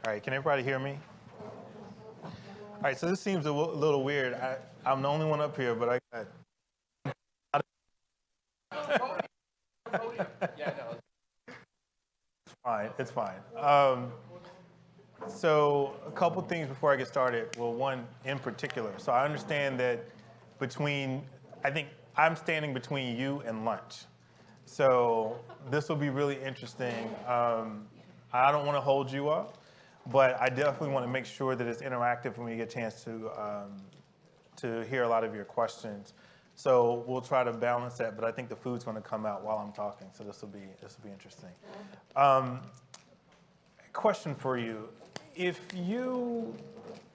All right, can everybody hear me? All right, so this seems a little weird. I'm the only one up here, but I got. It's fine. It's fine. So a couple things before I get started. Well, one in particular. So I understand that I think I'm standing between you and lunch. So this will be really interesting. I don't want to hold you up, but I definitely want to make sure that it's interactive when we get a chance to hear a lot of your questions. So we'll try to balance that, but I think the food's going to come out while I'm talking, so this will be interesting. Question for you: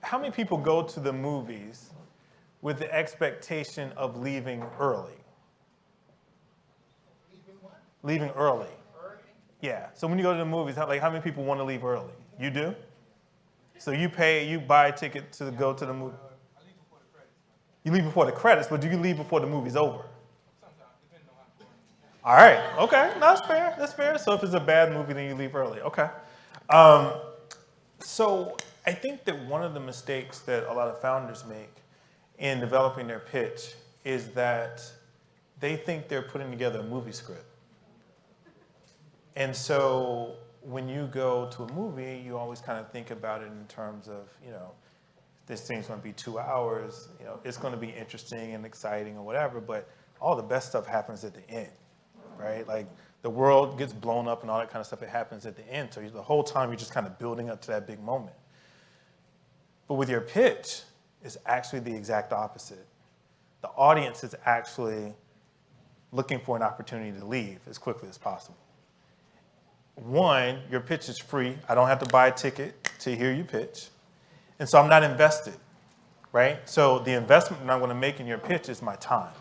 how many people go to the movies with the expectation of leaving early? Leaving early. Yeah. So when you go to the movies, how many people want to leave early? You do? So you buy a ticket to go to the movie. You leave before the credits, but do you leave before the movie's over? All right. Okay. That's fair. That's fair. So if it's a bad movie, then you leave early. Okay. So I think that one of the mistakes that a lot of founders make in developing their pitch is that they think they're putting together a movie script. And so when you go to a movie, you always kind of think about it in terms of, this thing's going to be 2 hours, it's going to be interesting and exciting or whatever, but all the best stuff happens at the end, right? Like the world gets blown up and all that kind of stuff, it happens at the end. So the whole time you're just kind of building up to that big moment. But with your pitch, it's actually the exact opposite. The audience is actually looking for an opportunity to leave as quickly as possible. One, your pitch is free. I don't have to buy a ticket to hear you pitch. And so I'm not invested, right? So the investment that I'm going to make in your pitch is my time.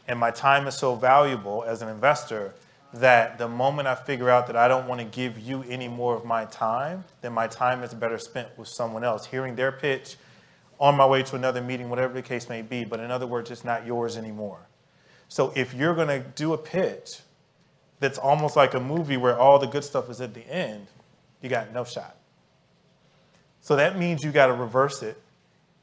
And my time is so valuable as an investor that the moment I figure out that I don't want to give you any more of my time, then my time is better spent with someone else, hearing their pitch on my way to another meeting, whatever the case may be. But in other words, it's not yours anymore. So if you're going to do a pitch that's almost like a movie where all the good stuff is at the end, you got no shot. So that means you got to reverse it,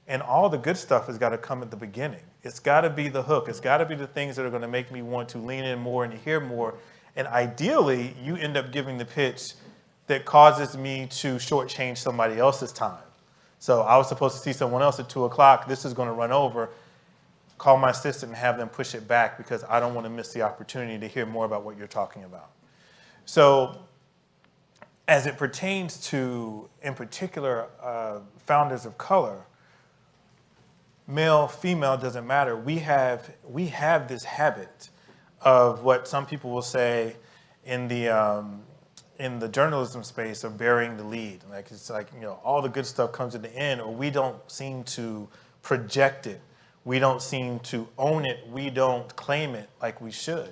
and all the good stuff has got to come at the beginning. It's got to be the hook. It's got to be the things that are going to make me want to lean in more and hear more. And ideally, you end up giving the pitch that causes me to shortchange somebody else's time. So I was supposed to see someone else at 2 o'clock. This is going to run over. Call my assistant and have them push it back because I don't want to miss the opportunity to hear more about what you're talking about. So as it pertains to, in particular, founders of color, male, female, doesn't matter. We have this habit of what some people will say in the journalism space of burying the lead. Like it's like, all the good stuff comes at the end, or we don't seem to project it. We don't seem to own it. We don't claim it like we should.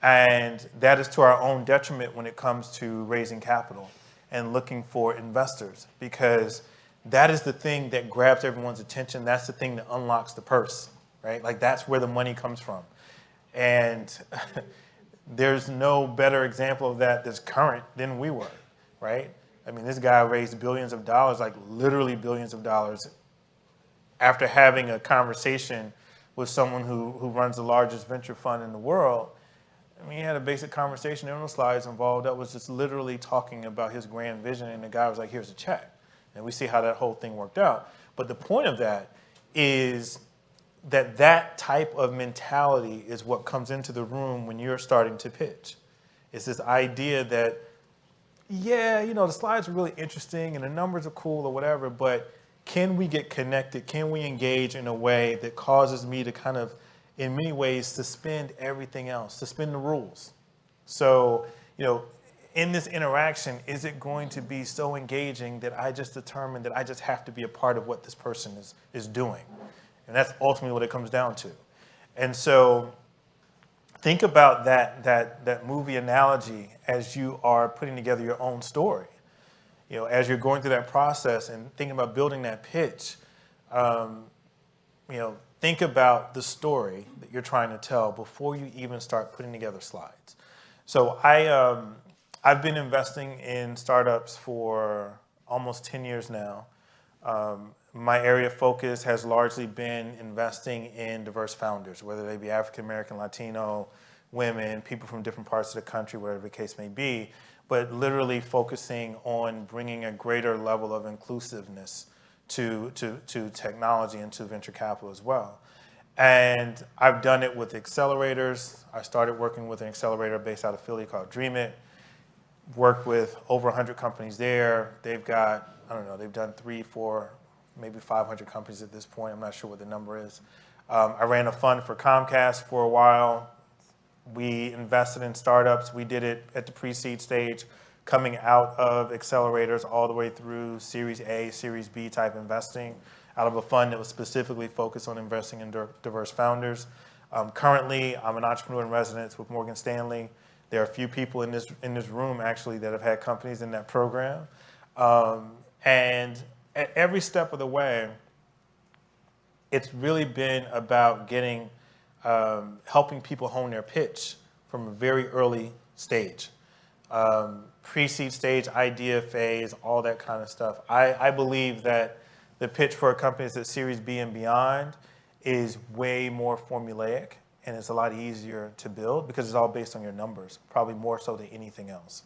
And that is to our own detriment when it comes to raising capital and looking for investors, because that is the thing that grabs everyone's attention. That's the thing that unlocks the purse, right? Like that's where the money comes from. And there's no better example of that that's current than we were, right? I mean, this guy raised billions of dollars, like literally billions of dollars, after having a conversation with someone who runs the largest venture fund in the world. I mean, he had a basic conversation. There were no slides involved. That was just literally talking about his grand vision, and the guy was like, here's a check. And we see how that whole thing worked out. But the point of that is that type of mentality is what comes into the room when you're starting to pitch. It's this idea that, yeah, the slides are really interesting and the numbers are cool or whatever, but can we get connected? Can we engage in a way that causes me to kind of, in many ways, suspend everything else, suspend the rules? So, in this interaction, is it going to be so engaging that I just determine that I just have to be a part of what this person is doing? And that's ultimately what it comes down to. And so think about that movie analogy as you are putting together your own story. As you're going through that process and thinking about building that pitch, think about the story that you're trying to tell before you even start putting together slides. So I've been investing in startups for almost 10 years now. My area of focus has largely been investing in diverse founders, whether they be African American, Latino, women, people from different parts of the country, whatever the case may be, but literally focusing on bringing a greater level of inclusiveness to technology and to venture capital as well. And I've done it with accelerators. I started working with an accelerator based out of Philly called Dream It. Worked with over 100 companies there. They've got, I don't know, they've done 3, 4, maybe 500 companies at this point. I'm not sure what the number is. I ran a fund for Comcast for a while. We invested in startups. We did it at the pre-seed stage, coming out of accelerators all the way through Series A, Series B type investing, out of a fund that was specifically focused on investing in diverse founders. Currently, I'm an entrepreneur in residence with Morgan Stanley. There are a few people in this room actually that have had companies in that program. And at every step of the way, it's really been about getting, helping people hone their pitch from a very early stage. Pre-seed stage, idea phase, all that kind of stuff. I believe that the pitch for a company that's at Series B and beyond is way more formulaic, and it's a lot easier to build because it's all based on your numbers, probably more so than anything else.